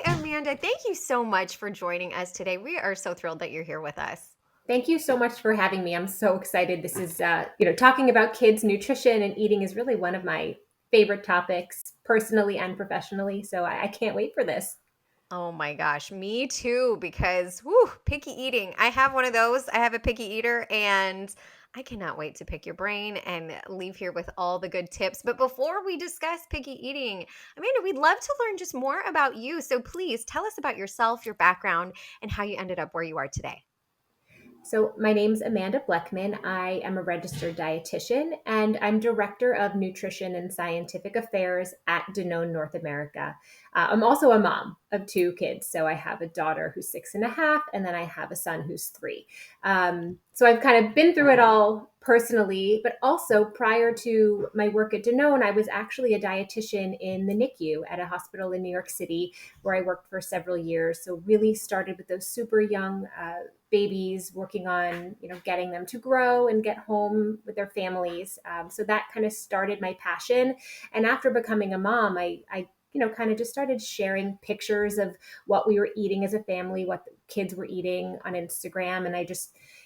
Hi, Amanda. Thank you so much for joining us today. We are so thrilled that you're here with us. Thank you so much for having me. I'm so excited. This is, talking about kids' nutrition and eating is really one of my favorite topics, personally and professionally. So I can't wait for this. Oh my gosh, me too, because whew, picky eating. I have one of those. I have a picky eater, and I cannot wait to pick your brain and leave here with all the good tips. But before we discuss picky eating, Amanda, we'd love to learn just more about you. So please tell us about yourself, your background, and how you ended up where you are today. So, my name's Amanda Blechman. I am a registered dietitian and I'm director of nutrition and scientific affairs at Danone North America. I'm also a mom of two kids. So, I have a daughter who's 6.5, and then I have a son who's 3. So, I've kind of been through it all personally, but also prior to my work at Danone, I was actually a dietitian in the NICU at a hospital in New York City where I worked for several years. So, really started with those super young babies, working on getting them to grow and get home with their families. So that kind of started my passion. And after becoming a mom, I kind of just started sharing pictures of what we were eating as a family, what the kids were eating on Instagram, and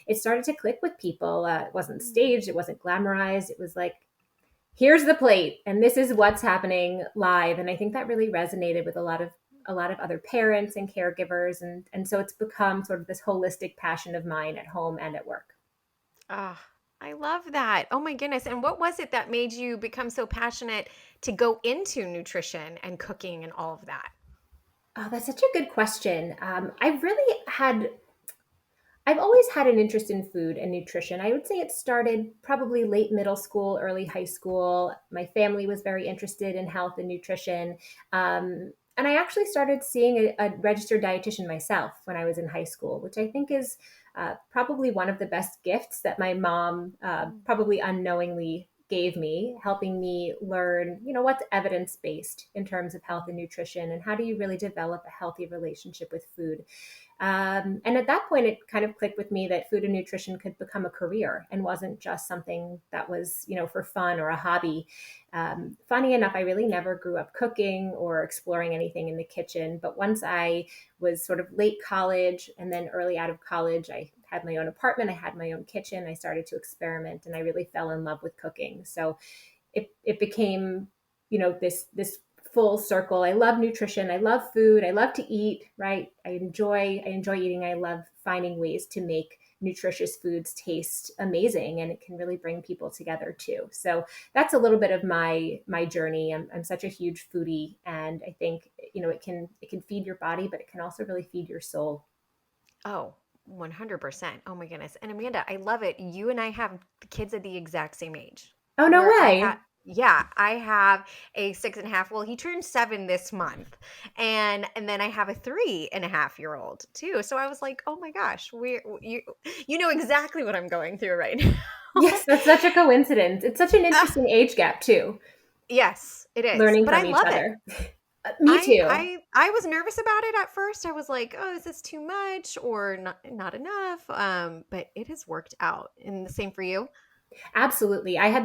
it started to click with people. It wasn't staged, it wasn't glamorized. It was like, here's the plate and this is what's happening live. And I think that really resonated with a lot of other parents and caregivers, and so it's become sort of this holistic passion of mine at home and at work. Ah, I love that. Oh my goodness. And what was it that made you become so passionate to go into nutrition and cooking and all of that? Oh, that's such a good question. I've always had an interest in food and nutrition. I would say it started probably late middle school, early high school. My family was very interested in health and nutrition. And I actually started seeing a registered dietitian myself when I was in high school, which I think is probably one of the best gifts that my mom probably unknowingly gave me, helping me learn, what's evidence based in terms of health and nutrition, and how do you really develop a healthy relationship with food. And at that point, it kind of clicked with me that food and nutrition could become a career and wasn't just something that was, for fun or a hobby. Funny enough, I really never grew up cooking or exploring anything in the kitchen. But once I was sort of late college and then early out of college, I had my own apartment, I had my own kitchen, I started to experiment, and I really fell in love with cooking. So it became, this full circle. I love nutrition. I love food. I love to eat, right? I enjoy eating. I love finding ways to make nutritious foods taste amazing, and it can really bring people together too. So that's a little bit of my journey. I'm such a huge foodie, and I think it can feed your body, but it can also really feed your soul. Oh, 100%. Oh my goodness. And Amanda, I love it. You and I have kids at the exact same age. Oh, no Where I have, way. yeah, I have a 6.5. Well, he turned 7 this month. And then I have a 3.5-year old too. So I was like, oh my gosh, you know exactly what I'm going through right now. Yes, that's such a coincidence. It's such an interesting age gap too, Yes, it is. learning But I from each love it. other. Me I too. I I was nervous about it at first. I was like, "Oh, is this too much or not enough?" But it has worked out. And the same for you? Absolutely. I had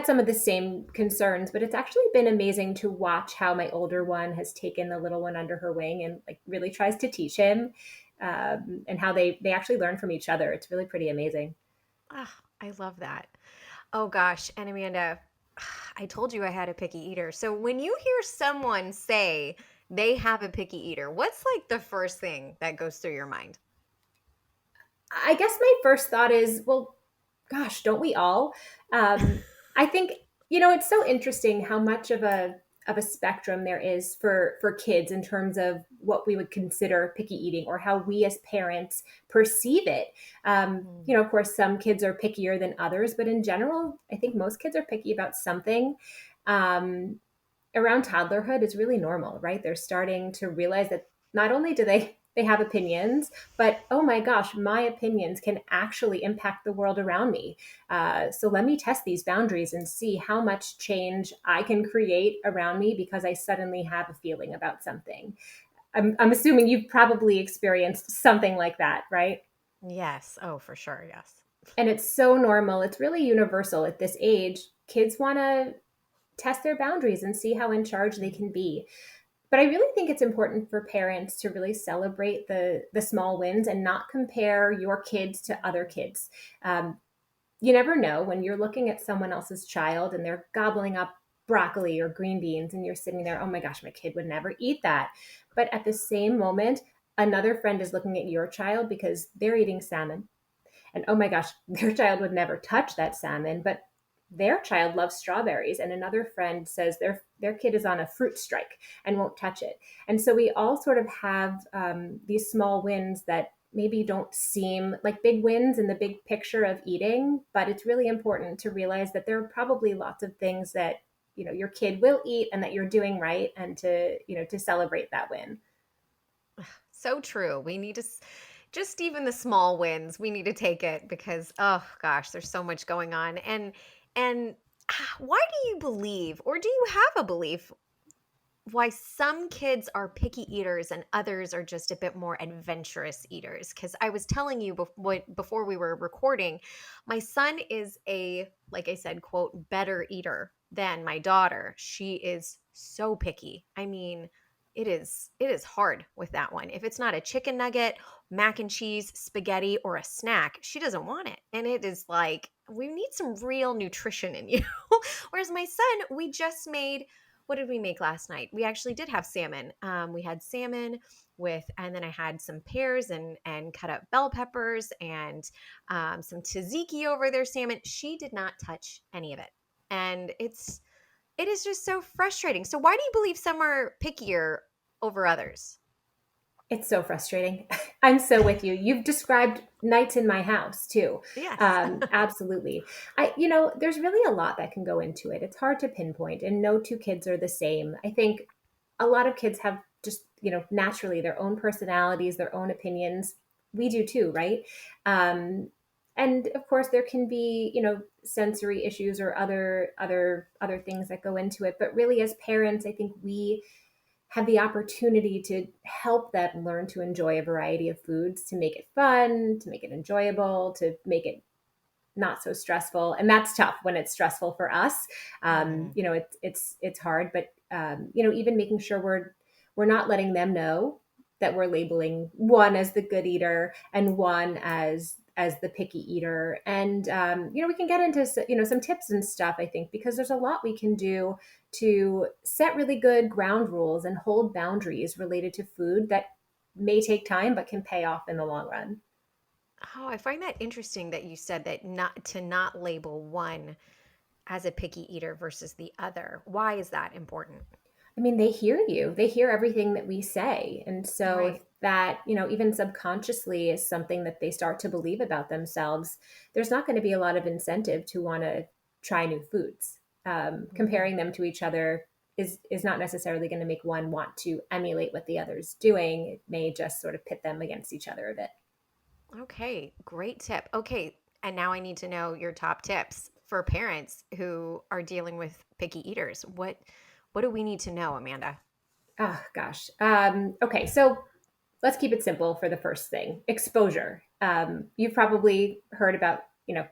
some of the same concerns, but it's actually been amazing to watch how my older one has taken the little one under her wing and like really tries to teach him, and how they actually learn from each other. It's really pretty amazing. Ah, I love that. Oh gosh, and Amanda, I told you I had a picky eater. So when you hear someone say they have a picky eater, what's like the first thing that goes through your mind? I guess my first thought is, well, gosh, don't we all? I think it's so interesting how much of a spectrum there is for kids in terms of what we would consider picky eating or how we as parents perceive it. Of course, some kids are pickier than others, but in general, I think most kids are picky about something. Um, Around toddlerhood is really normal, right? They're starting to realize that not only do they have opinions, but oh my gosh, my opinions can actually impact the world around me. So let me test these boundaries and see how much change I can create around me because I suddenly have a feeling about something. I'm assuming you've probably experienced something like that, right? Yes. Oh, for sure. Yes. And it's so normal. It's really universal at this age. Kids want to test their boundaries and see how in charge they can be. But I really think it's important for parents to really celebrate the small wins and not compare your kids to other kids. Um, you never know when you're looking at someone else's child and they're gobbling up broccoli or green beans and you're sitting there, oh my gosh, my kid would never eat that. But at the same moment, another friend is looking at your child because they're eating salmon, and oh my gosh, their child would never touch that salmon, but their child loves strawberries, and another friend says their kid is on a fruit strike and won't touch it. And so we all sort of have these small wins that maybe don't seem like big wins in the big picture of eating, but it's really important to realize that there are probably lots of things that your kid will eat and that you're doing right, and to celebrate that win. So true. We need to just even the small wins, we need to take it because oh gosh, there's so much going on. And why do you believe or do you have a belief why some kids are picky eaters and others are just a bit more adventurous eaters? Because I was telling you before we were recording, my son is like I said, quote, better eater than my daughter. She is so picky. I mean, it is hard with that one. If it's not a chicken nugget, mac and cheese, spaghetti, or a snack, she doesn't want it. And it is like, we need some real nutrition in you. Whereas my son, we just made what did we make last night? We actually did have salmon. We had salmon and then I had some pears and cut up bell peppers and some tzatziki over their salmon. She did not touch any of it, and it is just so frustrating. So why do you believe some are pickier over others? It's so frustrating. I'm so with you. You've described nights in my house too. Yes. Absolutely. There's really a lot that can go into it. It's hard to pinpoint, and no two kids are the same. I think a lot of kids have just, naturally their own personalities, their own opinions. We do too, right? And of course, there can be, sensory issues or other things that go into it. But really, as parents, I think we have the opportunity to help them learn to enjoy a variety of foods, to make it fun, to make it enjoyable, to make it not so stressful. And that's tough when it's stressful for us. Hmm. It's hard, but even making sure we're not letting them know that we're labeling one as the good eater and one as the picky eater. And we can get into some tips and stuff, I think, because there's a lot we can do to set really good ground rules and hold boundaries related to food that may take time but can pay off in the long run. Oh, I find that interesting that you said that not label one as a picky eater versus the other. Why is that important? I mean, they hear you. They hear everything that we say. And so if Right. that, even subconsciously is something that they start to believe about themselves, there's not going to be a lot of incentive to want to try new foods. Mhm. Comparing them to each other is not necessarily going to make one want to emulate what the other's doing. It may just sort of pit them against each other a bit. Okay, great tip. Okay, and now I need to know your top tips for parents who are dealing with picky eaters. What do we need to know, Amanda? Oh gosh. Okay, so let's keep it simple for the first thing. Exposure. You've probably heard about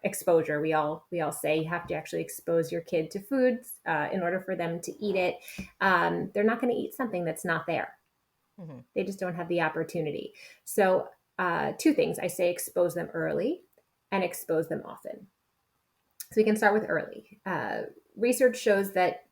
exposure. We all say you have to actually expose your kid to foods in order for them to eat it. They're not going to eat something that's not there. Hmm. They just don't have the opportunity. So two things: I say expose them early and expose them often. So we can start with early. Research shows that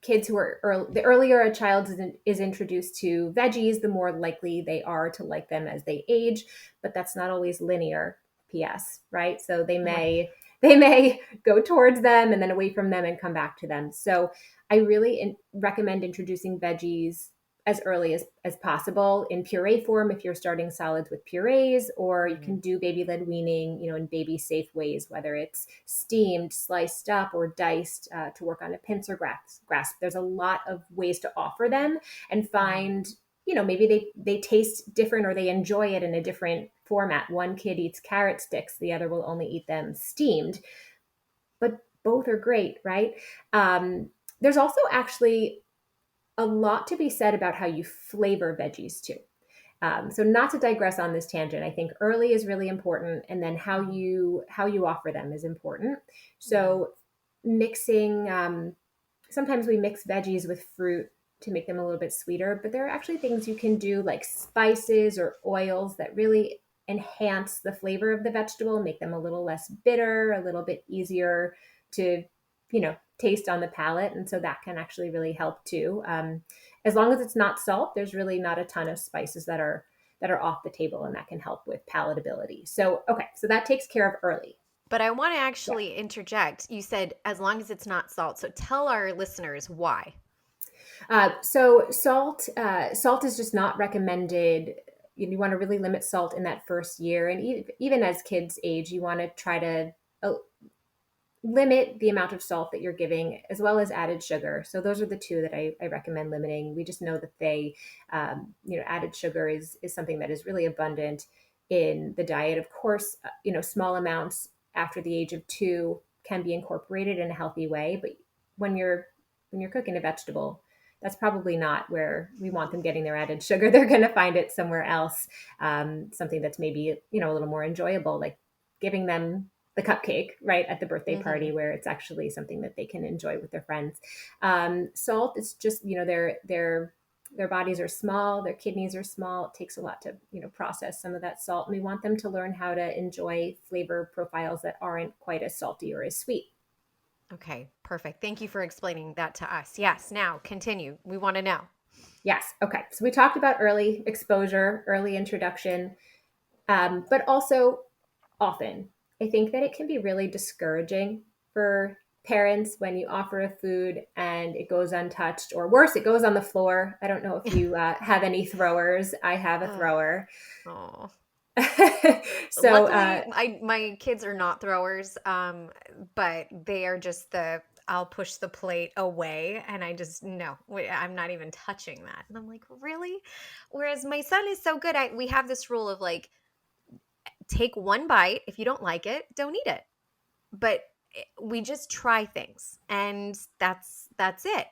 kids who are the earlier a child is introduced to veggies, the more likely they are to like them as they age. But that's not always linear. P.S. Right? So they Right. may go towards them and then away from them and come back to them. So I really recommend introducing veggies as early as possible in puree form if you're starting solids with purees, or you Hmm. can do baby led weaning, in baby safe ways, whether it's steamed, sliced up, or diced to work on a pincer grasp. There's a lot of ways to offer them and Hmm. find, maybe they taste different or they enjoy it in a different format. One kid eats carrot sticks, the other will only eat them steamed, but both are great, right? There's also actually a lot to be said about how you flavor veggies too. So not to digress on this tangent, I think early is really important, and then Hmm. how you offer them is important. Hmm. So mixing, sometimes we mix veggies with fruit to make them a little bit sweeter, but there are actually things you can do like spices or oils that really enhance the flavor of the vegetable, make them a little less bitter, a little bit easier to, taste on the palate. And so that can actually really help too. As long as it's not salt, there's really not a ton of spices that are off the table, and that can help with palatability. So, okay, so that takes care of early. But I want to Yeah. actually interject. You said as long as it's not salt. So tell our listeners why. So salt is just not recommended. You want to really limit salt in that first year, and even as kids age, you want to try to uh, limit the amount of salt that you're giving, as well as added sugar. So those are the two that I recommend limiting. We just know that added sugar is something that is really abundant in the diet. Of course, small amounts after the age of 2 can be incorporated in a healthy way. But when you're when you're cooking a vegetable, that's probably not where we want them getting their added sugar. They're going to find it somewhere else. Something that's maybe a little more enjoyable, like giving them the cupcake right at the birthday Hmm. party, where it's actually something that they can enjoy with their friends. Salt is just, their bodies are small, their kidneys are small. It takes a lot to process some of that salt, and we want them to learn how to enjoy flavor profiles that aren't quite as salty or as sweet. Okay, perfect. Thank you for explaining that to us. Yes, now continue. We want to know. Yes. Okay. So we talked about early exposure, early introduction, but also often. I think that it can be really discouraging for parents when you offer a food and it goes untouched, or worse, it goes on the floor. I don't know if you have any throwers. I have a Oh, thrower. oh. so, Luckily, my kids are not throwers, but they are just the I'll push the plate away, and I just no, I'm not even touching that. And I'm like, really? Whereas my son is so good. We have this rule of like, take one bite. If you don't like it, don't eat it. But we just try things, and that's it.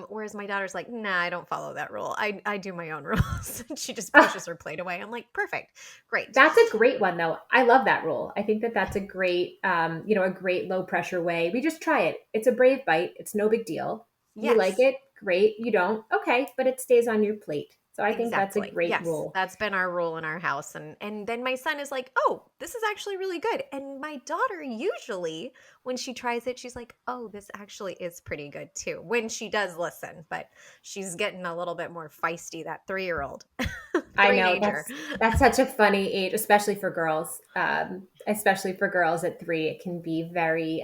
Whereas my daughter's like, nah, I don't follow that rule. I do my own rules. And she just pushes her plate away. I'm like, perfect, great. that's a great one, though. I love that rule. I think that that's a great, a great low pressure way. We just try it. It's a brave bite. It's no big deal. You like Yes. it, great. You don't, okay, but it stays on your plate. So I think that's a Exactly. great Yes, rule. that's been our rule in our house, and then my son is like, "Oh, this is actually really good." And my daughter usually when she tries it, she's like, "Oh, this actually is pretty good too." When she does listen, but she's getting a little bit more feisty, that 3-year-old. I know Three-nager. that's such a funny age, especially for girls. Especially for girls at 3, it can be very.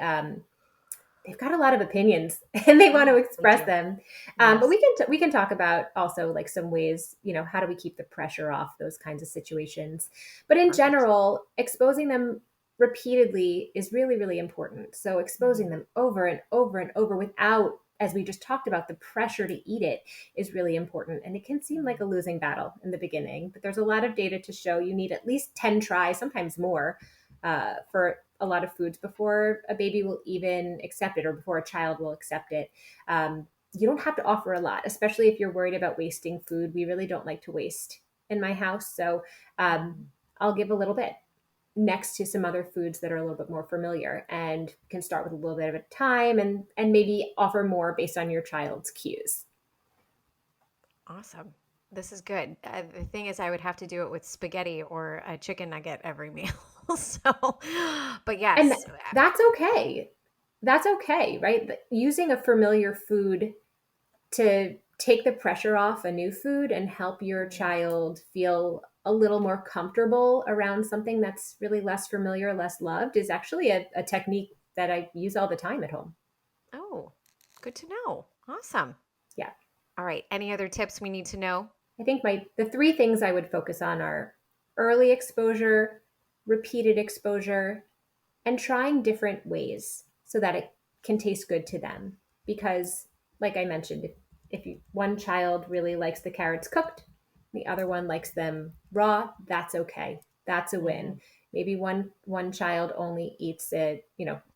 They've got a lot of opinions and they want to Oh, they express do. them. But Yes. we can talk about also like some ways, how do we keep the pressure off those kinds of situations. But in Perfect. general, exposing them repeatedly is really, really important. So exposing Mhm. them over and over and over without, as we just talked about, the pressure to eat it is really important. And it can seem like Mhm. a losing battle in the beginning, but there's a lot of data to show you need at least 10 tries, sometimes more, for a lot of foods before a baby will even accept it, or before a child will accept it. You don't have to offer a lot, especially if you're worried about wasting food. We really don't like to waste in my house. So um, Mhm. I'll give a little bit next to some other foods that are a little bit more familiar, and can start with a little bit of a time, and maybe offer more based on your child's cues. Awesome. This is good. The thing is, I would have to do it with spaghetti or a chicken nugget every meal. So, but And yes. that's okay. That's okay, right? Using a familiar food to take the pressure off a new food and help your Mhm. child feel a little more comfortable around something that's really less familiar, less loved, is actually a technique that I use all the time at home. Oh, good to know. Awesome. Yeah. All right. Any other tips we need to know? I think the three things I would focus on are early exposure, repeated exposure, and trying different ways so that it can taste good to them. Because, like I mentioned, if one child really likes the carrots cooked, the other one likes them raw, that's okay. That's a win. Hmm. Maybe one child only eats it,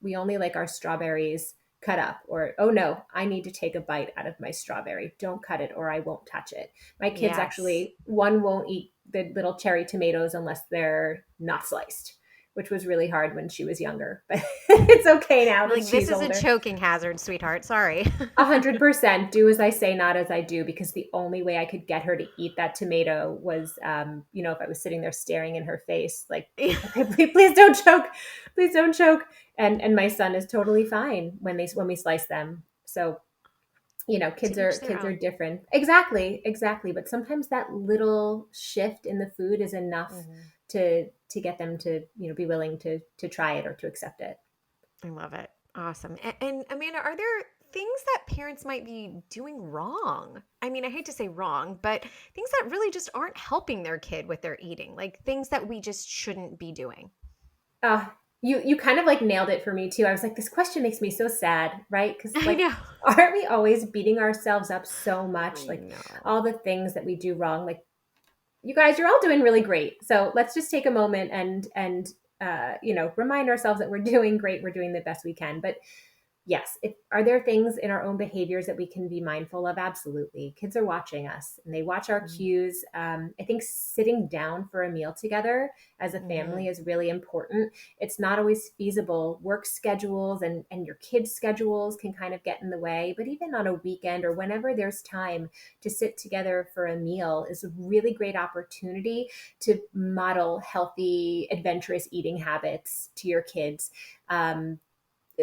we only like our strawberries cut up, or oh no, I need to take a bite out of my strawberry. Don't cut it or I won't touch it. My kids Yes. actually, one won't eat the little cherry tomatoes unless they're not sliced, which was really hard when she was younger, but it's okay now You're that like, this she's is a older. choking hazard, sweetheart. Sorry. 100% do as I say, not as I do, because the only way I could get her to eat that tomato was, if I was sitting there staring in her face, like, okay, please don't choke, please don't choke. And my son is totally fine when we slice them. So, To kids each are their kids are own. different. Exactly, exactly. But sometimes that little shift in the food is enough Mhm. to get them to, be willing to try it or to accept it. I love it. Awesome. And Amanda, are there things that parents might be doing wrong? I mean, I hate to say wrong, but things that really just aren't helping their kid with their eating, like things that we just shouldn't be doing. Uh, you kind of like nailed it for me too. I was like, this question makes me so sad, right? Because I like, know. aren't we always beating ourselves up so much? I Like know. all the things that we do wrong. Like, you guys, you're all doing really great. So let's just take a moment and remind ourselves that we're doing great. We're doing the best we can. But yes, are there things in our own behaviors that we can be mindful of? Absolutely. Kids are watching us and they watch our cues. I think sitting down for a meal together as a Mm-hmm. family is really important. It's not always feasible. Work schedules and your kids' schedules can kind of get in the way, but even on a weekend or whenever there's time to sit together for a meal is a really great opportunity to model healthy, adventurous eating habits to your kids.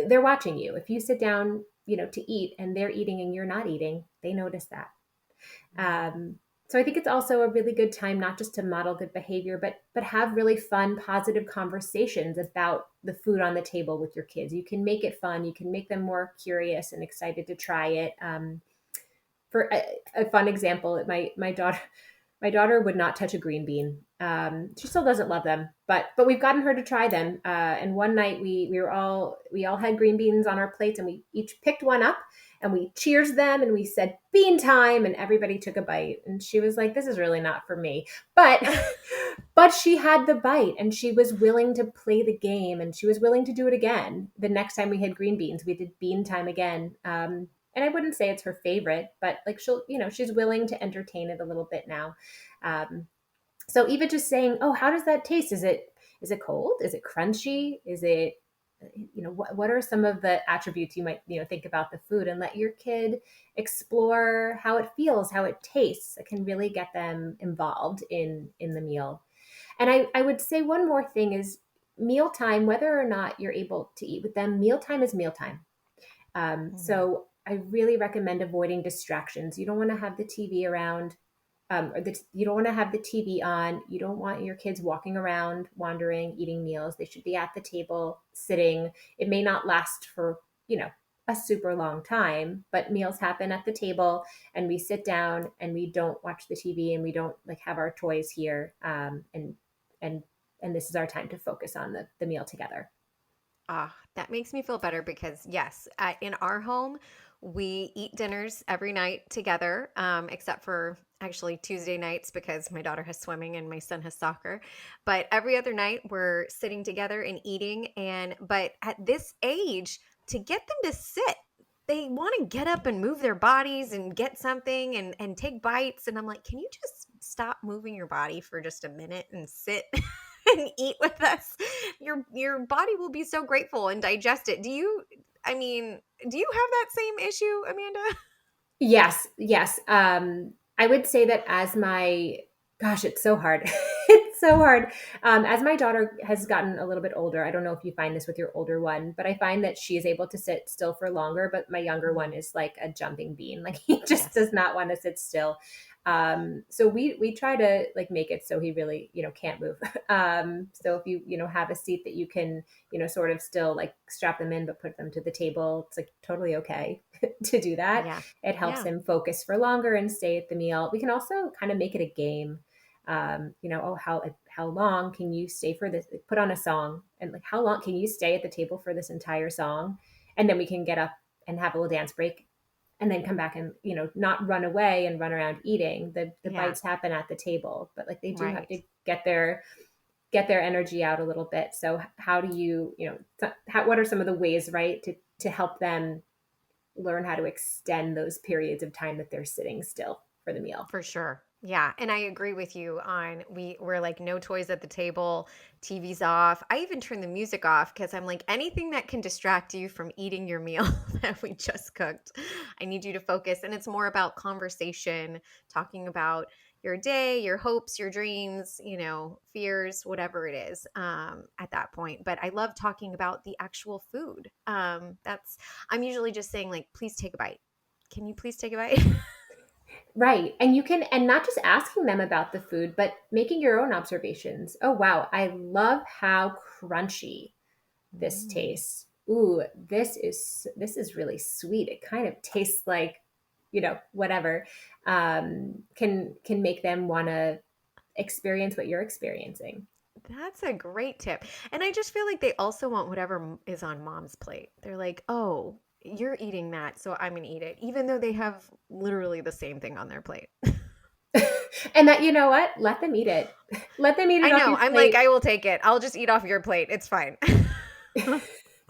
They're watching you. If you sit down, to eat and they're eating and you're not eating, they notice that. Um, so I think it's also a really good time not just to model good behavior, but have really fun, positive conversations about the food on the table with your kids. You can make it fun. You can make them more curious and excited to try it. For a fun example, my daughter would not touch a green bean. She still doesn't love them, but we've gotten her to try them. And one night we all had green beans on our plates, and we each picked one up, and we cheers them, and we said bean time, and everybody took a bite. And she was like, "This is really not for me," but but she had the bite, and she was willing to play the game, and she was willing to do it again. The next time we had green beans, we did bean time again. And I wouldn't say it's her favorite, but like she's willing to entertain it a little bit now. Um, so even just saying, "Oh, how does that taste? Is it cold? Is it crunchy? Is it what are some of the attributes you might think about the food, and let your kid explore how it feels, how it tastes. It can really get them involved in the meal. And I would say one more thing is mealtime, whether or not you're able to eat with them, mealtime is mealtime. Mm-hmm. So I really recommend avoiding distractions. You don't want to have the TV around, you don't want to have the TV on. You don't want your kids walking around, wandering, eating meals. They should be at the table, sitting. It may not last for, a super long time, but meals happen at the table, and we sit down and we don't watch the TV, and we don't like have our toys here. And and this is our time to focus on the meal together. Ah, that makes me feel better because yes, in our home, we eat dinners every night together, except for actually Tuesday nights because my daughter has swimming and my son has soccer. But every other night we're sitting together and eating. But at this age, to get them to sit, they want to get up and move their bodies and get something and take bites. And I'm like, can you just stop moving your body for just a minute and sit and eat with us? Your body will be so grateful and digest it. I mean, do you have that same issue, Amanda? Yes, yes. I would say that gosh, it's so hard. It's so hard. As my daughter has gotten a little bit older, I don't know if you find this with your older one, but I find that she is able to sit still for longer. But my younger Mhm. one is like a jumping bean. Like he just Yes. does not want to sit still. So we try to like make it so he really, can't move. So if you, have a seat that you can, sort of still like strap them in, but put them to the table, it's like totally okay to do that. Yeah. It helps Yeah. him focus for longer and stay at the meal. We can also kind of make it a game. Oh, how long can you stay for this? Put on a song, and like how long can you stay at the table for this entire song? And then we can get up and have a little dance break, and then come back and not run away and run around eating. The Yeah. bites happen at the table, but like they do have Right. to get their energy out a little bit. So how do what are some of the ways, right, to help them learn how to extend those periods of time that they're sitting still for the meal? For sure. Yeah, and I agree with you on we're like no toys at the table, TV's off. I even turn the music off because I'm like anything that can distract you from eating your meal that we just cooked. I need you to focus, and it's more about conversation, talking about your day, your hopes, your dreams, fears, whatever it is, at that point. But I love talking about the actual food. That's I'm usually just saying like, please take a bite. Can you please take a bite? Right. And you can, and not just asking them about the food, but making your own observations. Oh, wow. I love how crunchy this Mm. tastes. Ooh, this is really sweet. It kind of tastes like, whatever. Can make them want to experience what you're experiencing. That's a great tip. And I just feel like they also want whatever is on mom's plate. They're like, oh, you're eating that, so I'm going to eat it, even though they have literally the same thing on their plate. And that, you know what? Let them eat it. Let them eat I it off know. your I'm like, plate. I will take it. I'll just eat off your plate. It's fine.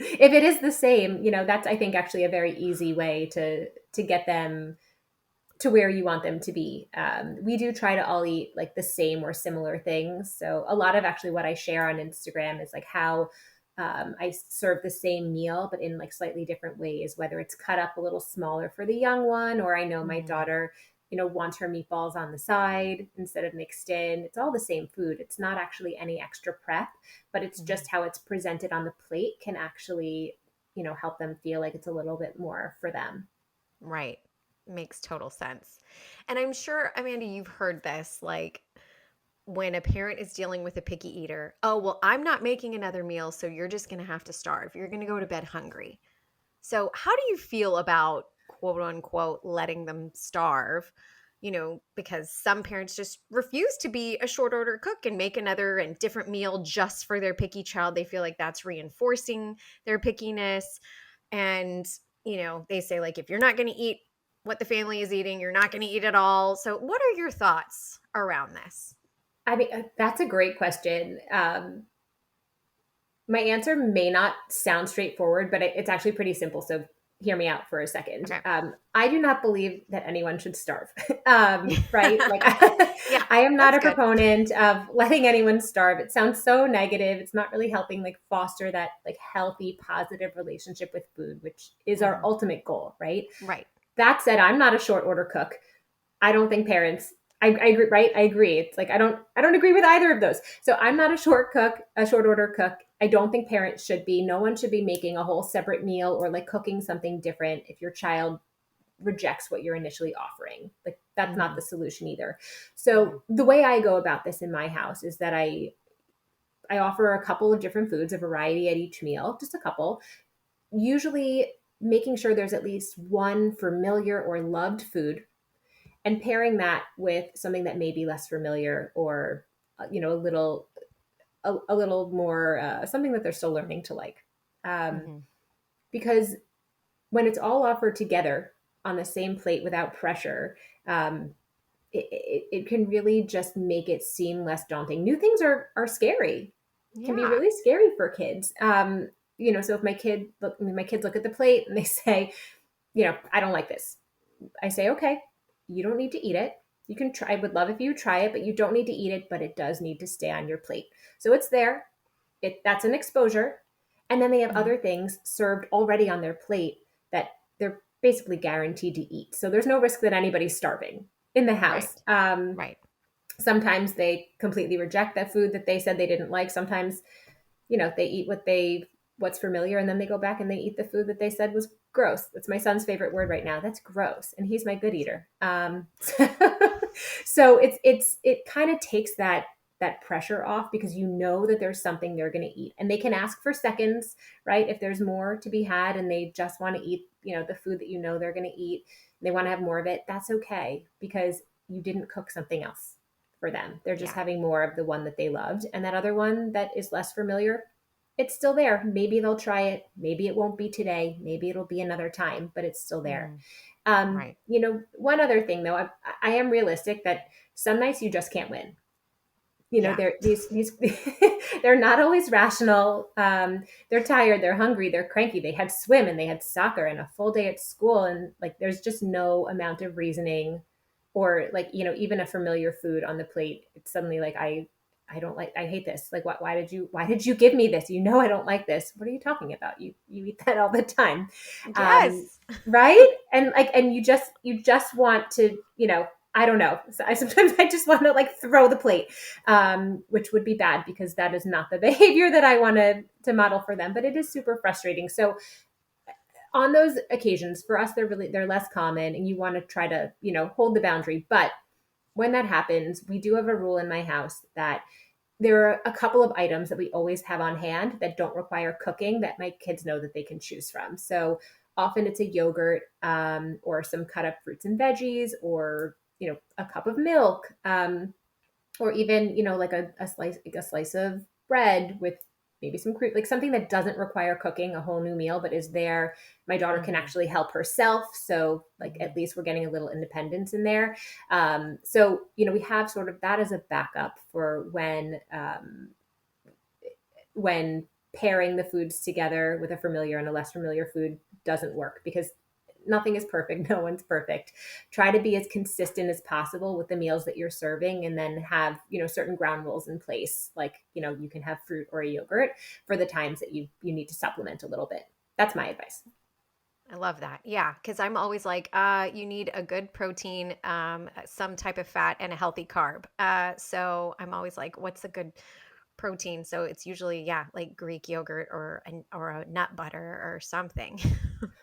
If it is the same, that's, I think, actually a very easy way to get them to where you want them to be. We do try to all eat like the same or similar things. So a lot of actually what I share on Instagram is like how I serve the same meal, but in like slightly different ways, whether it's cut up a little smaller for the young one, or I know my Mhm. daughter, wants her meatballs on the side instead of mixed in. It's all the same food. It's not actually any extra prep, but it's Mhm. just how it's presented on the plate can actually, help them feel like it's a little bit more for them. Right. Makes total sense. And I'm sure, Amanda, you've heard this like when a parent is dealing with a picky eater, oh, well, I'm not making another meal, so you're just going to have to starve. You're going to go to bed hungry. So, how do you feel about quote unquote letting them starve? Because some parents just refuse to be a short order cook and make another and different meal just for their picky child. They feel like that's reinforcing their pickiness. And, they say, like, if you're not going to eat what the family is eating, you're not going to eat at all. So, what are your thoughts around this? I mean, that's a great question. My answer may not sound straightforward, but it's actually pretty simple. So hear me out for a second. Okay. I do not believe that anyone should starve, right? Like, Yeah, I am not that's a good. proponent of letting anyone starve. It sounds so negative. It's not really helping like foster that like healthy, positive relationship with food, which is our Hmm. ultimate goal, right? Right. That said, I'm not a short order cook. I don't think parents. I agree, right? I agree. It's like I don't agree with either of those. So I'm not a short order cook. I don't think parents should be. No one should be making a whole separate meal or like cooking something different if your child rejects what you're initially offering. Like that's not Hmm. the solution either. Hmm. So the way I go about this in my house is that I offer a couple of different foods, a variety at each meal, just a couple. Usually making sure there's at least one familiar or loved food and pairing that with something that may be less familiar or a little more something that they're still learning to like, um, Hmm. because when it's all offered together on the same plate without pressure, um, it can really just make it seem less daunting. New things are scary, can be Yeah. really scary for kids. So if my kids look at the plate and they say, I don't like this, I say, okay, you don't need to eat it. You can try. I would love if you try it, but you don't need to eat it, but it does need to stay on your plate. So it's there. That's an exposure. And then they have Hmm. other things served already on their plate that they're basically guaranteed to eat. So there's no risk that anybody's starving in the Right. house. Right. Sometimes they completely reject that food that they said they didn't like. Sometimes they eat what's familiar, and then they go back and they eat the food that they said was gross. That's my son's favorite word right now. That's gross, and he's my good eater. So it kind of takes that pressure off because you know that there's something they're going to eat, and they can ask for seconds, right? If there's more to be had and they just want to eat, the food that they're going to eat, they want to have more of it. That's okay because you didn't cook something else for them. They're just Yeah. having more of the one that they loved. And that other one that is less familiar, it's still there. Maybe they'll try it. Maybe it won't be today. Maybe it'll be another time, but it's still there. Hmm. Right. One other thing though, I am realistic that some nights you just can't win. Yeah. They're these they're not always rational. They're tired, they're hungry, they're cranky. They had swim and they had soccer and a full day at school, and like there's just no amount of reasoning or like, even a familiar food on the plate, it's suddenly like, I don't like, I hate this. Like, why did you give me this? I don't like this. What are you talking about? You eat that all the time. Um, Yes. right. And like, and you just want to, I don't know. So sometimes I just want to like throw the plate, which would be bad because that is not the behavior that I want to model for them, but it is super frustrating. So on those occasions for us, they're less common and you want to try to, hold the boundary. But when that happens, we do have a rule in my house that there are a couple of items that we always have on hand that don't require cooking that my kids know that they can choose from. So often it's a yogurt, or some cut up fruits and veggies, or a cup of milk, or even like a slice of bread with maybe some cream, like something that doesn't require cooking, a whole new meal, but is there. My daughter can Hmm. actually help herself, so like Hmm. at least we're getting a little independence in there. So we have sort of that as a backup for when pairing the foods together with a familiar and a less familiar food doesn't work, because nothing is perfect. No one's perfect. Try to be as consistent as possible with the meals that you're serving, and then have, certain ground rules in place. Like, you can have fruit or a yogurt for the times that you need to supplement a little bit. That's my advice. I love that. Yeah, because I'm always like, you need a good protein, some type of fat, and a healthy carb. So I'm always like, what's a good protein? So it's usually, yeah, like Greek yogurt or a nut butter or something.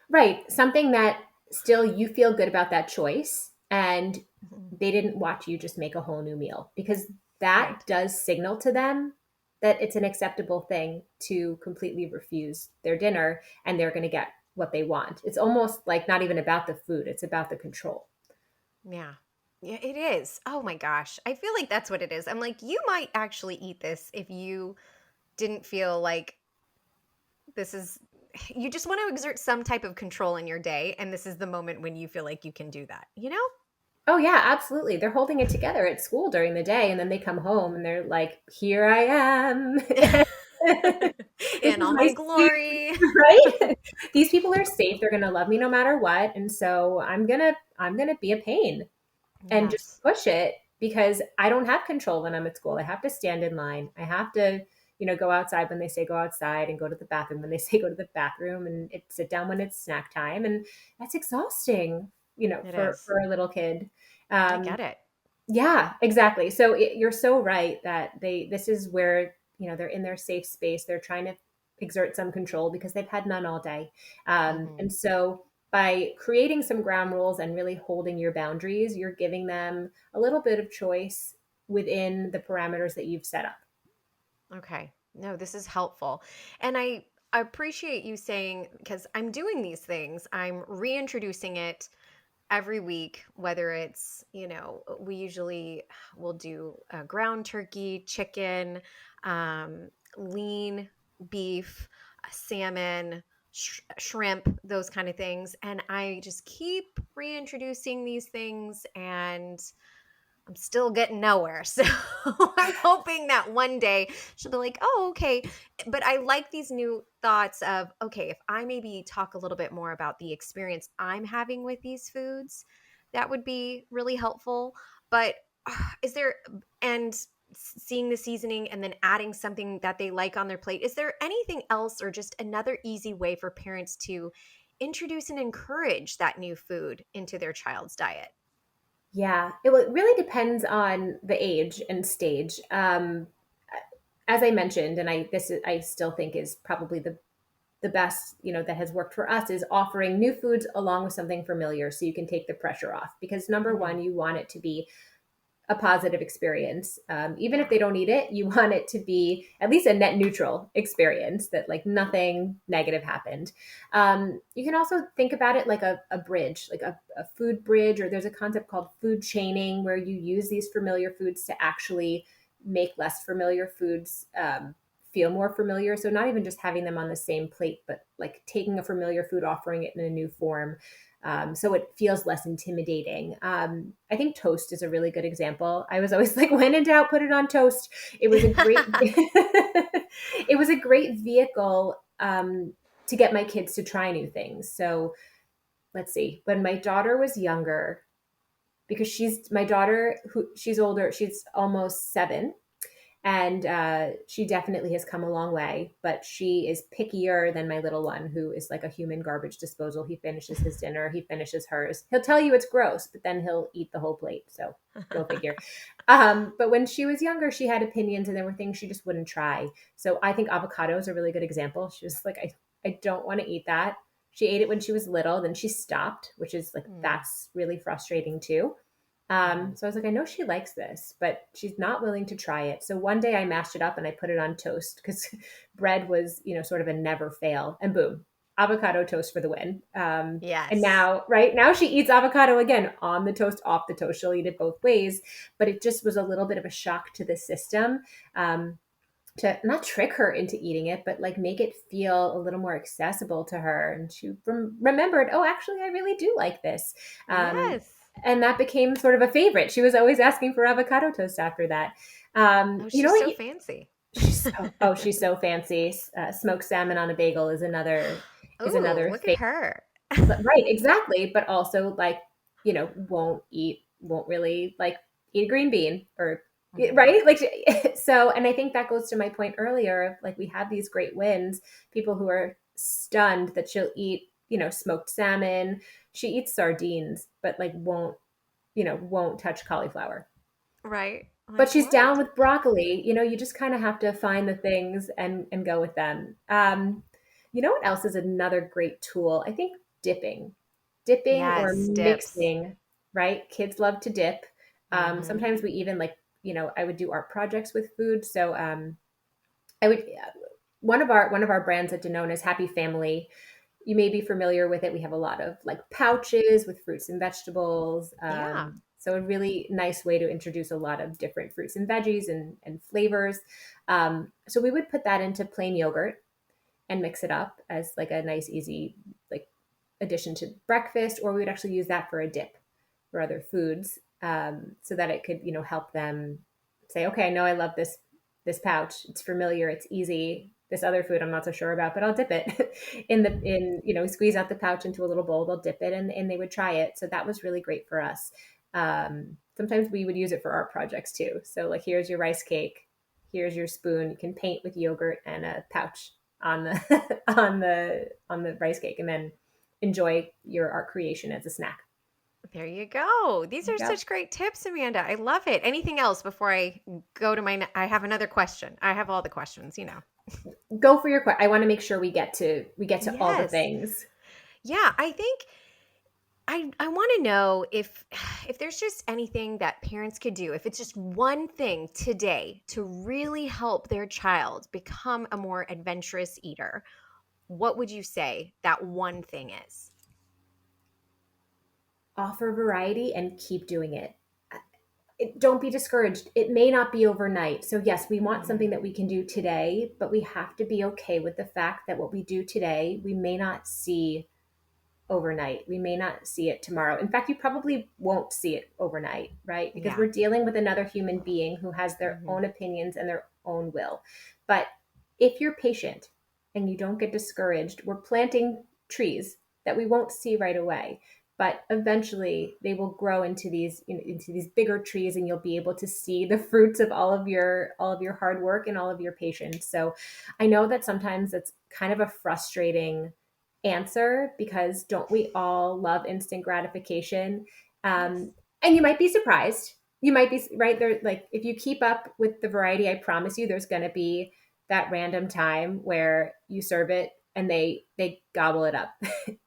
Right. Something that still you feel good about that choice, and Mhm. they didn't watch you just make a whole new meal, because that Right. does signal to them that it's an acceptable thing to completely refuse their dinner, and they're going to get what they want. It's almost like not even about the food, it's about the control. Yeah. Yeah, it is. Oh my gosh. I feel like that's what it is. I'm like, you might actually eat this if you didn't feel like this is, you just want to exert some type of control in your day. And this is the moment when you feel like you can do that, you know? Oh yeah, absolutely. They're holding it together at school during the day, and then they come home and they're like, "Here I am." This In is all my my sweet, glory. right? These people are safe. They're going to love me no matter what, and so I'm going to be a pain and just Yes. push it, because I don't have control when I'm at school. I have to stand in line. I have to, go outside when they say go outside, and go to the bathroom when they say go to the bathroom, and sit down when it's snack time. And that's exhausting, It is. for a little kid. I Um, get it. yeah, exactly. So you're so right that this is where, they're in their safe space. They're trying to exert some control because they've had none all day. Hmm. And so by creating some ground rules and really holding your boundaries, you're giving them a little bit of choice within the parameters that you've set up. Okay. No, this is helpful. And I appreciate you saying, because I'm doing these things, I'm reintroducing it every week, whether it's, we usually will do ground turkey, chicken, lean beef, salmon, shrimp, those kind of things. And I just keep reintroducing these things, and I'm still getting nowhere. So I'm hoping that one day she'll be like, oh, okay. But I like these new thoughts of, okay, if I maybe talk a little bit more about the experience I'm having with these foods, that would be really helpful. But is there, and seeing the seasoning and then adding something that they like on their plate, is there anything else or just another easy way for parents to introduce and encourage that new food into their child's diet? Yeah, it really depends on the age and stage. As I mentioned, and I still think is probably the best, that has worked for us, is offering new foods along with something familiar, so you can take the pressure off. Because number Hmm. one, you want it to be a positive experience. Even if Yeah. they don't eat it, you want it to be at least a net neutral experience, that like nothing negative happened. You can also think about it like a bridge, like a food bridge, or there's a concept called food chaining, where you use these familiar foods to actually make less familiar foods feel more familiar. So not even just having them on the same plate, but like taking a familiar food, offering it in a new form, so it feels less intimidating. I think toast is a really good example. I was always like, when in doubt, put it on toast. It was a great, it was a great vehicle, to get my kids to try new things. So let's see, when my daughter was younger, because she's my daughter, who she's older, she's almost 7, and she definitely has come a long way, but she is pickier than my little one, who is like a human garbage disposal. He finishes his dinner, he finishes hers, he'll tell you it's gross, but then he'll eat the whole plate, so go figure. But when she was younger, she had opinions, and there were things she just wouldn't try. So I think avocado is a really good example. She was like, I don't want to eat that. She ate it when she was little, then she stopped, which is like, Mm, that's really frustrating too. mhm. So I was like, I know she likes this, but she's not willing to try it. So one day I mashed it up and I put it on toast because bread was, sort of a never fail. And boom, avocado toast for the win. And Yes. now, right now, she eats avocado again, on the toast, off the toast. She'll eat it both ways. But it just was a little bit of a shock to the system. To not trick her into eating it, but like make it feel a little more accessible to her. And she remembered, oh, actually, I really do like this. Um, Yes. and that became sort of a favorite. She was always asking for avocado toast after that. Oh, You know she's what? so fancy. She's so fancy. Smoked salmon on a bagel is Ooh, another look at favorite. her. Right, exactly. But also like, won't really like eat a green bean or Mhm. right. Like so, and I think that goes to my point earlier of like, we have these great wins, people who are stunned that she'll eat, smoked salmon. She eats sardines, but like won't touch cauliflower. Right? But Like she's what? down with broccoli. You just kind of have to find the things and go with them. You know what else is another great tool? I think dipping, dipping or Yes, dips. mixing. Right? Kids love to dip. Mhm. Sometimes we even like, I would do art projects with food. So I would one of our brands at Danone is Happy Family. You may be familiar with it. We have a lot of like pouches with fruits and vegetables. Yeah. So a really nice way to introduce a lot of different fruits and veggies and flavors. So we would put that into plain yogurt and mix it up as like a nice, easy like addition to breakfast, or we would actually use that for a dip for other foods, so that it could, help them say, okay, I know I love this pouch. It's familiar. It's easy. This other food I'm not so sure about, but I'll dip it squeeze out the pouch into a little bowl. They'll dip it and they would try it. So that was really great for us. Sometimes we would use it for art projects too. So like, here's your rice cake. Here's your spoon. You can paint with yogurt and a pouch on the on the rice cake, and then enjoy your art creation as a snack. There you go. These There are you go. such great tips, Amanda. I love it. Anything else before I go to I have another question. I have all the questions. Go for your question. I want to make sure we get to all the Yes. things. Yeah, I think I want to know if if there's just anything that parents could do, if it's just one thing today to really help their child become a more adventurous eater, what would you say that one thing is? Offer variety and keep doing it. Don't be discouraged. It may not be overnight. So yes, we want something Mhm. that we can do today, but we have to be okay with the fact that what we do today, we may not see overnight. We may not see it tomorrow. In fact, you probably won't see it overnight, right? Because Yeah. we're dealing with another human being who has their Mhm. own opinions and their own will. But if you're patient and you don't get discouraged, we're planting trees that we won't see right away. But eventually they will grow into these bigger trees, and you'll be able to see the fruits of all of your hard work and all of your patience. So I know that sometimes it's kind of a frustrating answer, because don't we all love instant gratification? Yes. Um, and you might be surprised. You might be right there. Like, if you keep up with the variety, I promise you, there's going to be that random time where you serve it and they gobble it up.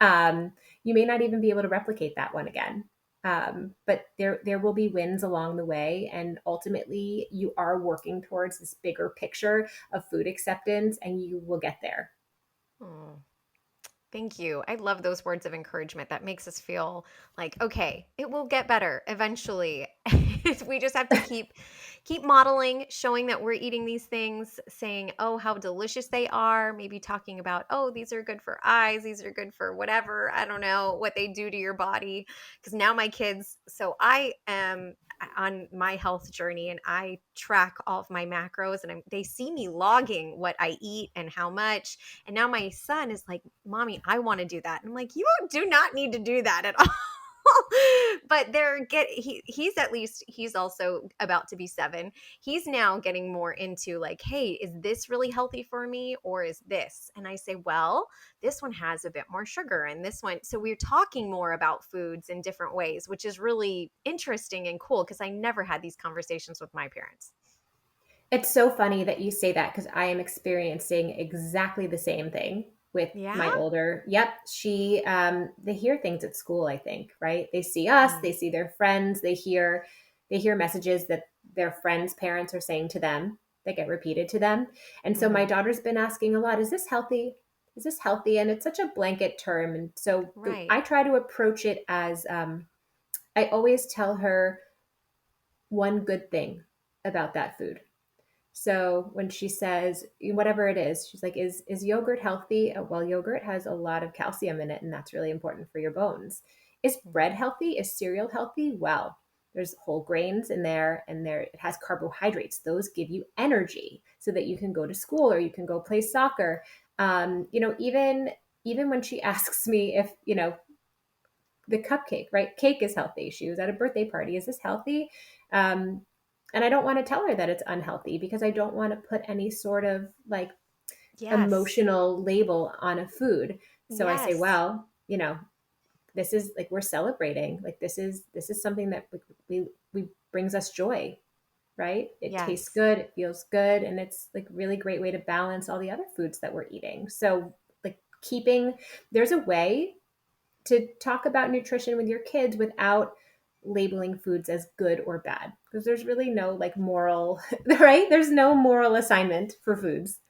um, you may not even be able to replicate that one again. But there will be wins along the way, and ultimately, you are working towards this bigger picture of food acceptance, and you will get there. Oh. Thank you. I love those words of encouragement. That makes us feel like, okay, it will get better eventually. We just have to keep modeling, showing that we're eating these things, saying, "Oh, how delicious they are." Maybe talking about, "Oh, these are good for eyes, these are good for whatever." I don't know what they do to your body, because now my kids, so I am on my health journey and I track all of my macros, and they see me logging what I eat and how much, and now my son is like, Mommy, I want to do that. And I'm like, you do not need to do that at all. But he's at least he's also about to be 7. He's now getting more into like, hey, is this really healthy for me or is this? And I say, well, this one has a bit more sugar and this one. So we're talking more about foods in different ways, which is really interesting and cool because I never had these conversations with my parents. It's so funny that you say that because I am experiencing exactly the same thing with Yeah. my older. Yep, they hear things at school, I think, right? They see us, Mm, they see their friends, they hear messages that their friends' parents are saying to them that get repeated to them. And so my hmm. daughter's been asking a lot, is this healthy? Is this healthy? And it's such a blanket term. And so Right. I try to approach it as I always tell her one good thing about that food. So when she says whatever it is, she's like, "Is yogurt healthy?" Well, yogurt has a lot of calcium in it, and that's really important for your bones. Is bread Mhm. healthy? Is cereal healthy? Well, there's whole grains in there, and there it has carbohydrates. Those give you energy so that you can go to school or you can go play soccer. Even when she asks me if the cupcake, right? Cake is healthy. She was at a birthday party. Is this healthy? Um, and I don't want to tell her that it's unhealthy because I don't want to put any sort of like Yes. emotional label on a food. So I say, Yes. well, this is like we're celebrating. Like this is something that we brings us joy, right? It tastes Yes. good, it feels good, and it's like really great way to balance all the other foods that we're eating. So like keeping there's a way to talk about nutrition with your kids without labeling foods as good or bad because there's really no like moral right, there's no moral assignment for foods.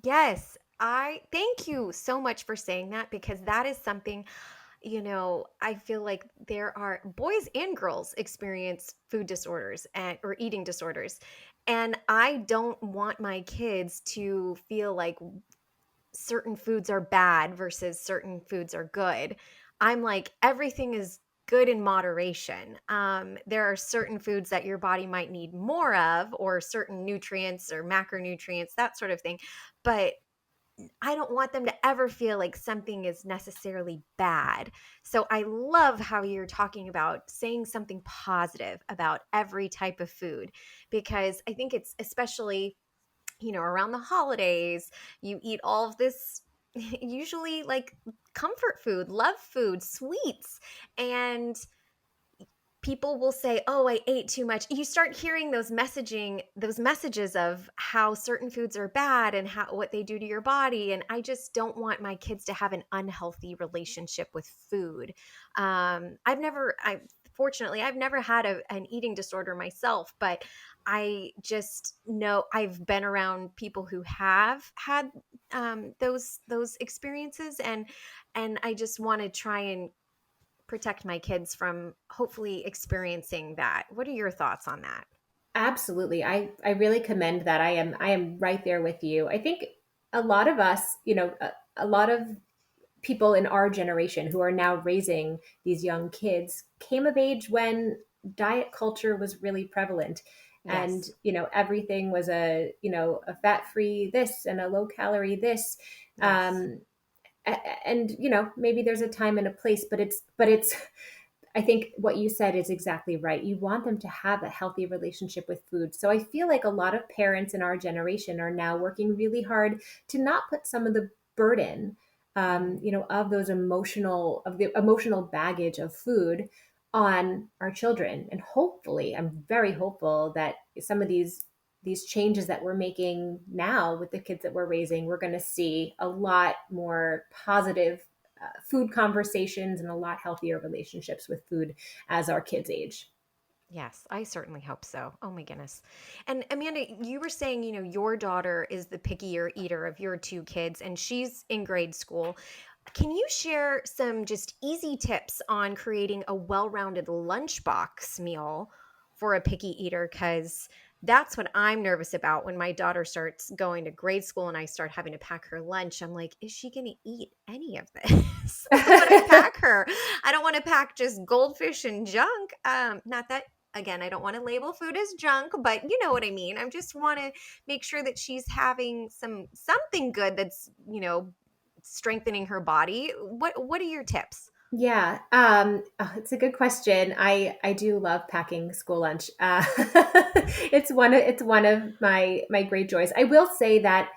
Yes. I thank you so much for saying that because that is something, I feel like there are boys and girls experience food disorders or eating disorders. And I don't want my kids to feel like certain foods are bad versus certain foods are good. I'm like, everything is good in moderation. There are certain foods that your body might need more of, or certain nutrients or macronutrients, that sort of thing. But I don't want them to ever feel like something is necessarily bad. So I love how you're talking about saying something positive about every type of food because I think it's especially around the holidays, you eat all of this usually like comfort food, love food, sweets. And people will say, "Oh, I ate too much." You start hearing those messages of how certain foods are bad and how what they do to your body, and I just don't want my kids to have an unhealthy relationship with food. I fortunately I've never had an eating disorder myself, but I just know I've been around people who have had those experiences, and I just want to try and protect my kids from hopefully experiencing that. What are your thoughts on that? Absolutely. I really commend that. I am right there with you. I think a lot of us, a lot of people in our generation who are now raising these young kids came of age when diet culture was really prevalent, and Yes. everything was a fat free this and a low calorie this. Yes. um and maybe there's a time and a place, but it's I think what you said is exactly right. You want them to have a healthy relationship with food. So I feel like a lot of parents in our generation are now working really hard to not put some of the burden, Mm, of the emotional baggage of food on our children. And hopefully, I'm very hopeful that some of these changes that we're making now with the kids that we're raising, we're going to see a lot more positive food conversations and a lot healthier relationships with food as our kids age. yes, I certainly hope so. Oh my goodness. And Amanda, you were saying, your daughter is the pickier eater of your two kids, and she's in grade school. Can you share some just easy tips on creating a well-rounded lunchbox meal for a picky eater? Because that's what I'm nervous about when my daughter starts going to grade school and I start having to pack her lunch. I'm like, is she going to eat any of this when I pack her? I don't want to pack just goldfish and junk. Not that. Again, I don't want to label food as junk, but you know what I mean. I just want to make sure that she's having something good that's strengthening her body. What are your tips? Yeah, it's a good question. I do love packing school lunch. It's one of my great joys. I will say that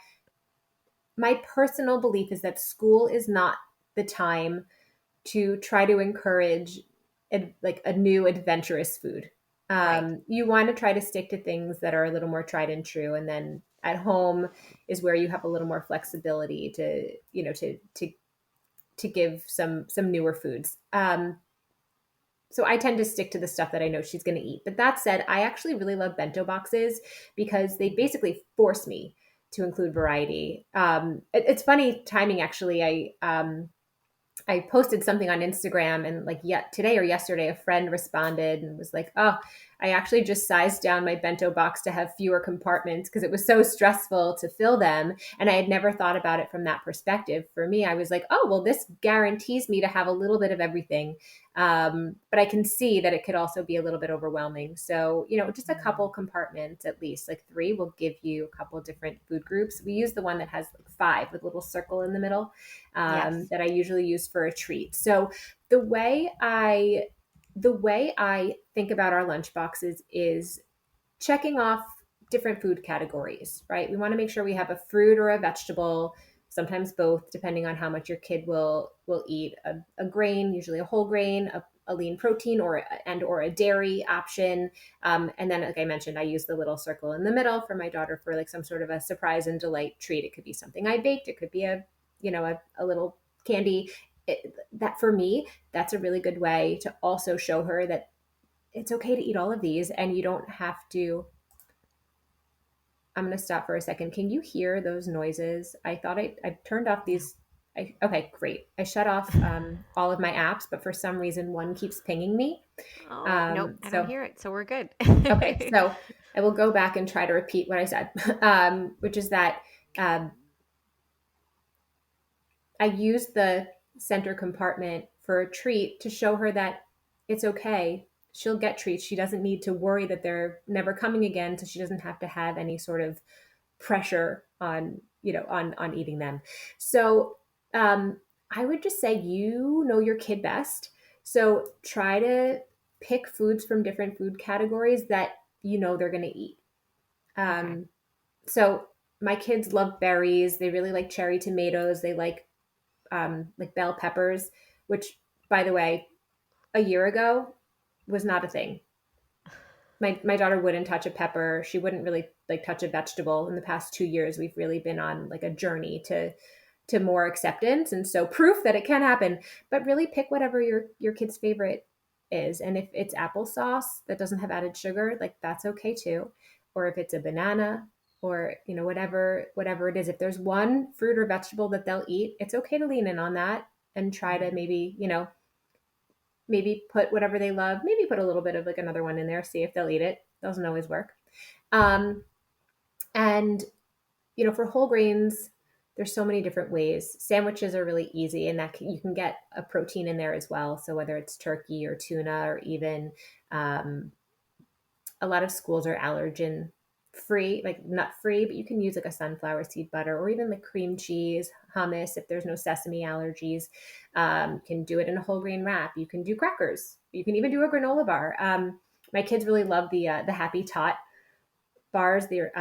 my personal belief is that school is not the time to try to encourage like a new adventurous food. Right. You want to try to stick to things that are a little more tried and true, and then at home is where you have a little more flexibility to to give some newer foods. So I tend to stick to the stuff that I know she's going to eat. But that said, I actually really love bento boxes because they basically force me to include variety. It's funny timing actually. I posted something on Instagram and like yet today or yesterday, a friend responded and was like, "Oh, I actually just sized down my bento box to have fewer compartments because it was so stressful to fill them." And I had never thought about it from that perspective. For me, I was like, "Oh, well, this guarantees me to have a little bit of everything." But I can see that it could also be a little bit overwhelming. So, just a couple Mm. compartments at least, like three, will give you a couple different food groups. We use the one that has like five with a little circle in the middle Yes. that I usually use for a treat. So the way I the way I think about our lunch boxes is checking off different food categories, right? We want to make sure we have a fruit or a vegetable, sometimes both, depending on how much your kid will eat. A grain, usually a whole grain, a lean protein, or a dairy option. And then, like I mentioned, I use the little circle in the middle for my daughter for like some sort of a surprise and delight treat. It could be something I baked. It could be a little candy. That for me, that's a really good way to also show her that it's okay to eat all of these and you don't have to. I'm going to stop for a second. Can you hear those noises? I thought I turned off No. these. Okay, great. I shut off all of my apps, but for some reason, one keeps pinging me. Oh, nope, I don't So, hear it. So we're good. okay. So I will go back and try to repeat what I said, which is that um, I used the center compartment for a treat to show her that it's okay. She'll get treats. She doesn't need to worry that they're never coming again. So she doesn't have to have any sort of pressure on on eating them. So I would just say you know your kid best. So try to pick foods from different food categories that you know they're going to eat. Okay. Um, so my kids love berries. They really like cherry tomatoes. They like bell peppers, which, by the way, a year ago was not a thing. My daughter wouldn't touch a pepper. She wouldn't really like touch a vegetable. In the past 2 years, we've really been on like a journey to more acceptance, and so proof that it can happen. But really pick whatever your kid's favorite is, and if it's applesauce that doesn't have added sugar, like that's okay too. Or if it's a banana, or whatever it is. If there's one fruit or vegetable that they'll eat, it's okay to lean in on that and try to Mhm. maybe put whatever they love, maybe put a little bit of like another one in there, see if they'll eat it. Doesn't always work. Um, and for whole grains, there's so many different ways. Sandwiches are really easy, and you can get a protein in there as well. So whether it's turkey or tuna, or even um, a lot of schools are allergen free, like nut free, but you can use like a sunflower seed butter or even like cream cheese, hummus if there's no sesame allergies. You can do it in a whole grain wrap. You can do crackers. You can even do a granola bar. My kids really love the Happy Tot bars. They're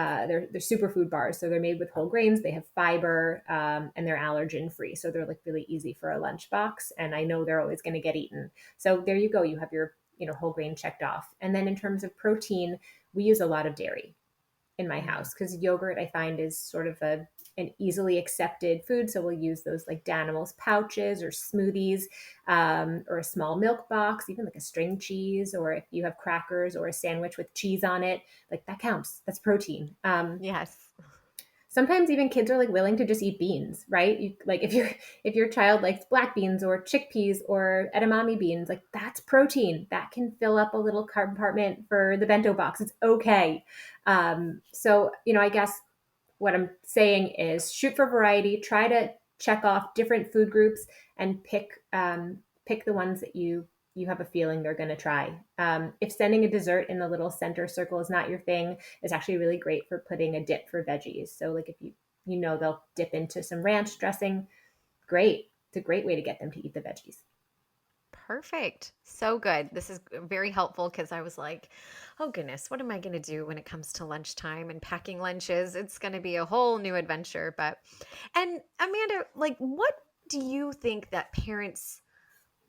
superfood bars, so they're made with whole grains. They have fiber, and they're allergen free, so they're like really easy for a lunchbox. And I know they're always going to get eaten. So there you go. You have your whole grain checked off. And then in terms of protein, we use a lot of dairy in my Mm. house because yogurt I find is sort of an easily accepted food. So we'll use those like Danimals pouches or smoothies, or a small milk box, even like a string cheese, or if you have crackers or a sandwich with cheese on it, like that counts. That's protein. Yes. Sometimes even kids are like willing to just eat beans, right? Like if your child likes black beans or chickpeas or edamame beans, like that's protein that can fill up a little compartment for the bento box. It's okay. So I guess what I'm saying is shoot for variety, try to check off different food groups, and pick the ones that you have a feeling they're going to try. If sending a dessert in the little center circle is not your thing, it's actually really great for putting a dip for veggies. So like if they'll dip into some ranch dressing, great. It's a great way to get them to eat the veggies. Perfect. So good. This is very helpful because I was like, oh goodness, what am I going to do when it comes to lunchtime and packing lunches? It's going to be a whole new adventure. And Amanda, like, what do you think that parents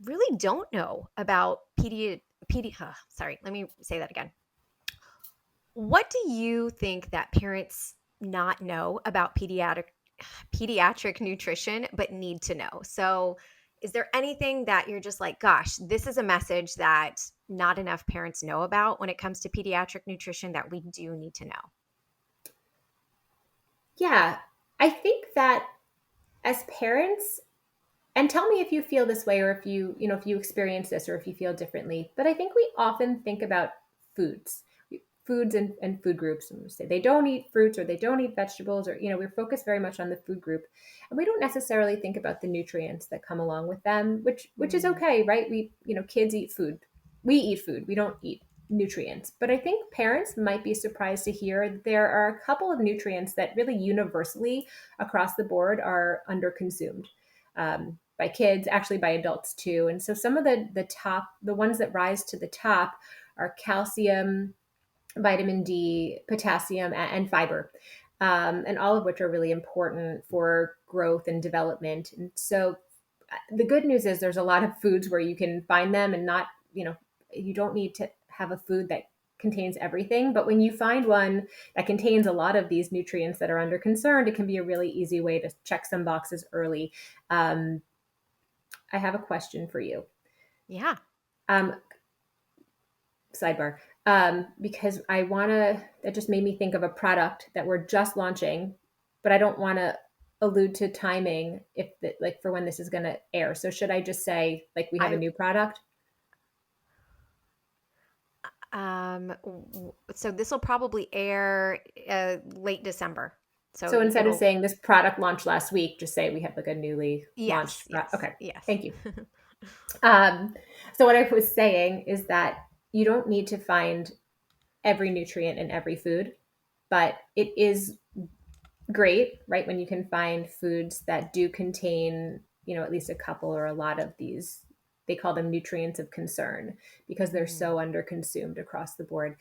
really don't know about sorry, let me say that again. What do you think that parents not know about pediatric nutrition but need to know? So, is there anything that you're just like, gosh, this is a message that not enough parents know about when it comes to pediatric nutrition that we do need to know? Yeah, I think that as parents, and tell me if you feel this way or if if you experience this or if you feel differently, but I think we often think about foods, foods and food groups, and we say they don't eat fruits or they don't eat vegetables, or we're focused very much on the food group, and we don't necessarily think about the nutrients that come along with them, which is Mm, okay, right? Kids eat food, we eat food, we don't eat nutrients. But I think parents might be surprised to hear there are a couple of nutrients that really universally across the board are underconsumed, by kids, actually by adults too. And so some of the ones that rise to the top are calcium, vitamin D, potassium, and fiber, and all of which are really important for growth and development. And so the good news is there's a lot of foods where you can find them, and not, you don't need to have a food that contains everything. But when you find one that contains a lot of these nutrients that are under concerned, it can be a really easy way to check some boxes early. Um, I have a question for you. yeah. Um, Sidebar. Because that just made me think of a product that we're just launching, but I don't want to allude to timing like for when this is going to air. So should I just say like we have a I new product? so this will probably air late December. So So instead of it'll saying this product launched last week, just say we have like a newly yes, launched yes, Okay. yes. Thank you. Um, so what I was saying is that you don't need to find every nutrient in every food, but it is great, right? When you can find foods that do contain, at least a couple or a lot of these, they call them nutrients of concern because they're Mm, so underconsumed across the board.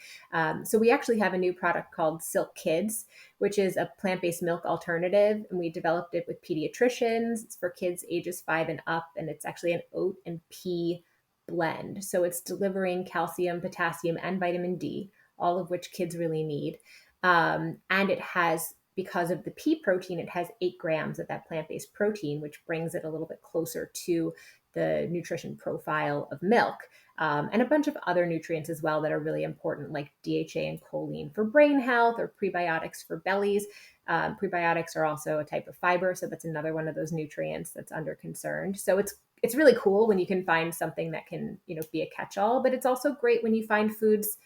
So we actually have a new product called Silk Kids, which is a plant-based milk alternative, and we developed it with pediatricians. It's for kids ages 5 and up, and it's actually an oat and pea blend. So it's delivering calcium, potassium, and vitamin D, all of which kids really need. And it has, because of the pea protein, it has 8 grams of that plant based protein, which brings it a little bit closer to the nutrition profile of milk. And a bunch of other nutrients as well that are really important, like DHA and choline for brain health, or prebiotics for bellies. Prebiotics are also a type of fiber, so that's another one of those nutrients that's under concerned. So it's really cool when you can find something that can be a catch-all, but it's also great when you find foods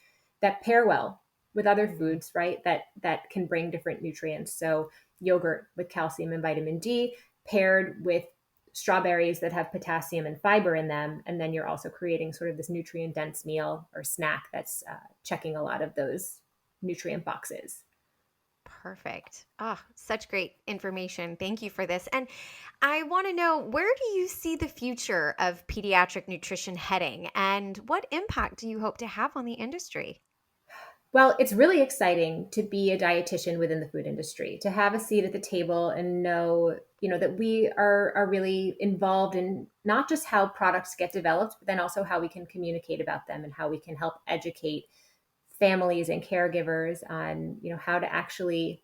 that pair well with other mm. foods, right? That can bring different nutrients. So yogurt with calcium and vitamin D paired with strawberries that have potassium and fiber in them, and then you're also creating sort of this nutrient dense meal or snack that's checking a lot of those nutrient boxes. Perfect. Ah, such great information. Thank you for this. And I want to know, where do you see the future of pediatric nutrition heading, and what impact do you hope to have on the industry? Well, it's really exciting to be a dietitian within the food industry, to have a seat at the table and know, that we are really involved in not just how products get developed, but then also how we can communicate about them and how we can help educate families and caregivers on, how to actually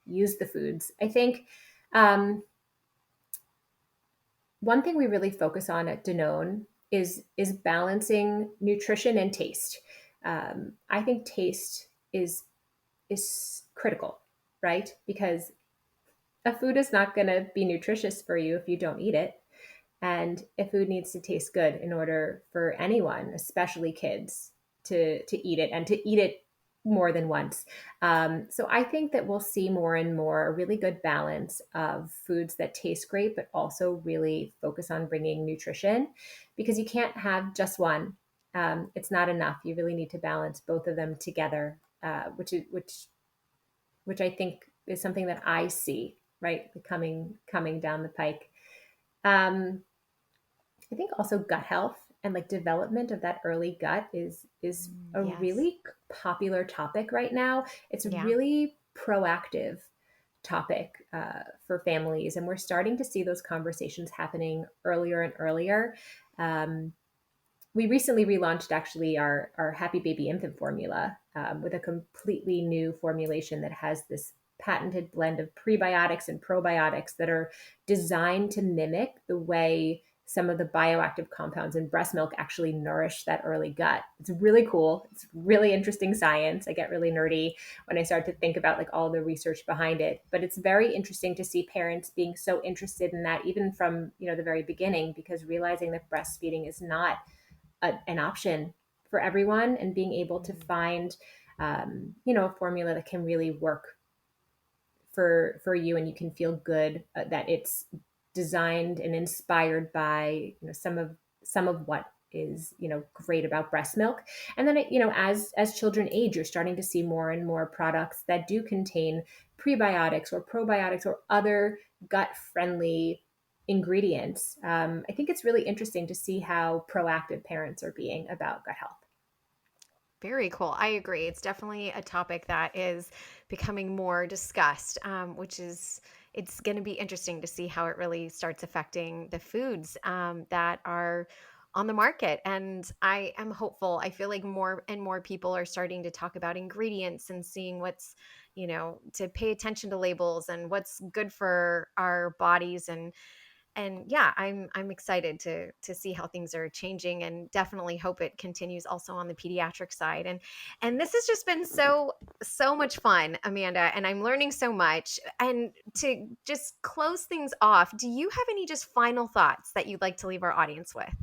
use the foods. I think one thing we really focus on at Danone is balancing nutrition and taste. I think taste is critical, right? Because a food is not going to be nutritious for you if you don't eat it. And a food needs to taste good in order for anyone, especially kids, to eat it, and to eat it more than once. So I think that we'll see more and more a really good balance of foods that taste great, but also really focus on bringing nutrition, because you can't have just one. It's not enough. You really need to balance both of them together, which I think is something that I see, right, coming down the pike. Um, I think also gut health and like development of that early gut is a Yes. really popular topic right now. It's a Yeah. really proactive topic for families, and we're starting to see those conversations happening earlier and earlier. Um, we recently relaunched actually our Happy Baby Infant formula with a completely new formulation that has this patented blend of prebiotics and probiotics that are designed to mimic the way some of the bioactive compounds in breast milk actually nourish that early gut. It's really cool. It's really interesting science. I get really nerdy when I start to think about like all the research behind it, but it's very interesting to see parents being so interested in that even from, the very beginning, because realizing that breastfeeding is not an option for everyone, and being able to Mm. find a formula that can really work for you, and you can feel good that it's designed and inspired by some of what is great about breast milk. And then as children age, you're starting to see more and more products that do contain prebiotics or probiotics or other gut friendly ingredients. I think it's really interesting to see how proactive parents are being about gut health. Very cool. I agree. It's definitely a topic that is becoming more discussed, which is it's going to be interesting to see how it really starts affecting the foods that are on the market. And I am hopeful. I feel like more and more people are starting to talk about ingredients and seeing what's, to pay attention to labels and what's good for our bodies and yeah, I'm excited to see how things are changing and definitely hope it continues also on the pediatric side. And this has just been so much fun, Amanda, and I'm learning so much. And to just close things off, do you have any just final thoughts that you'd like to leave our audience with?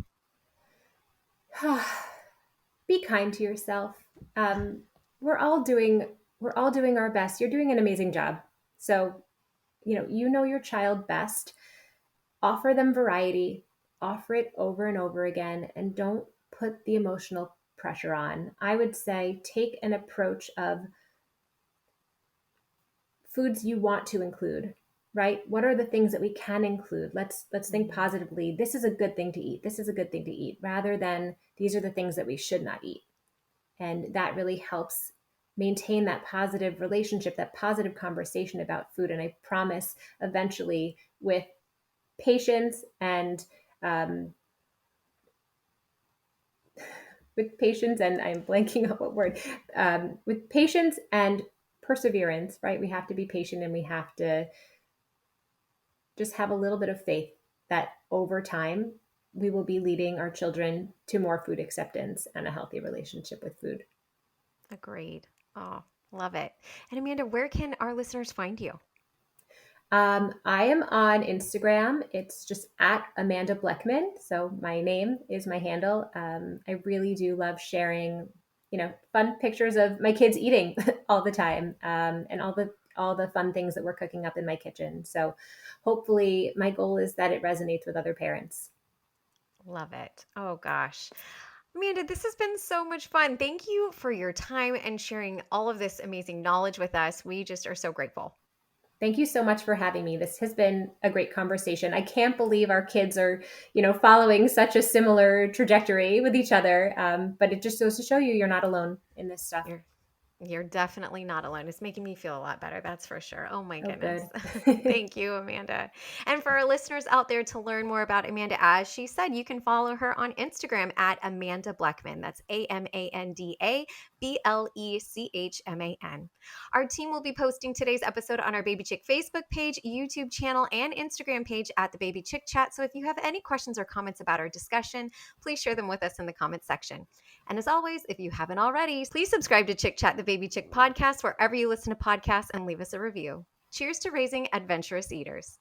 Be kind to yourself. um, we're all doing we're all doing our best. You're doing an amazing job. So you know your child best. Offer them variety, offer it over and over again, and don't put the emotional pressure on. I would say take an approach of foods you want to include, right? What are the things that we can include? Let's think Mhm. positively. This is a good thing to eat. This is a good thing to eat, rather than these are the things that we should not eat. And that really helps maintain that positive relationship, that positive conversation about food. And I promise eventually, with patience and um, and I'm blanking on what word, with patience and perseverance, right? We have to be patient, and we have to just have a little bit of faith that over time we will be leading our children to more food acceptance and a healthy relationship with food. Agreed. Oh, love it. And Amanda, where can our listeners find you? I am on Instagram. It's just at Amanda Blechman. So my name is my handle. I really do love sharing, fun pictures of my kids eating all the time, and all the fun things that we're cooking up in my kitchen. So hopefully, my goal is that it resonates with other parents. Love it. Oh gosh. Amanda, this has been so much fun. Thank you for your time and sharing all of this amazing knowledge with us. We just are so grateful. Thank you so much for having me. This has been a great conversation. I can't believe our kids are, following such a similar trajectory with each other. But it just goes to show you're not alone in this stuff. You're you're definitely not alone. It's making me feel a lot better, that's for sure. Oh my Oh, goodness. good. Thank you, Amanda. And for our listeners out there to learn more about Amanda, as she said, you can follow her on Instagram at Amanda Blechman. That's AmandaBlechman. Our team will be posting today's episode on our Baby Chick Facebook page, YouTube channel, and Instagram page at the Baby Chick Chat. So if you have any questions or comments about our discussion, please share them with us in the comments section. And as always, if you haven't already, please subscribe to Chick Chat, the Baby Chick podcast, wherever you listen to podcasts, and leave us a review. Cheers to raising adventurous eaters.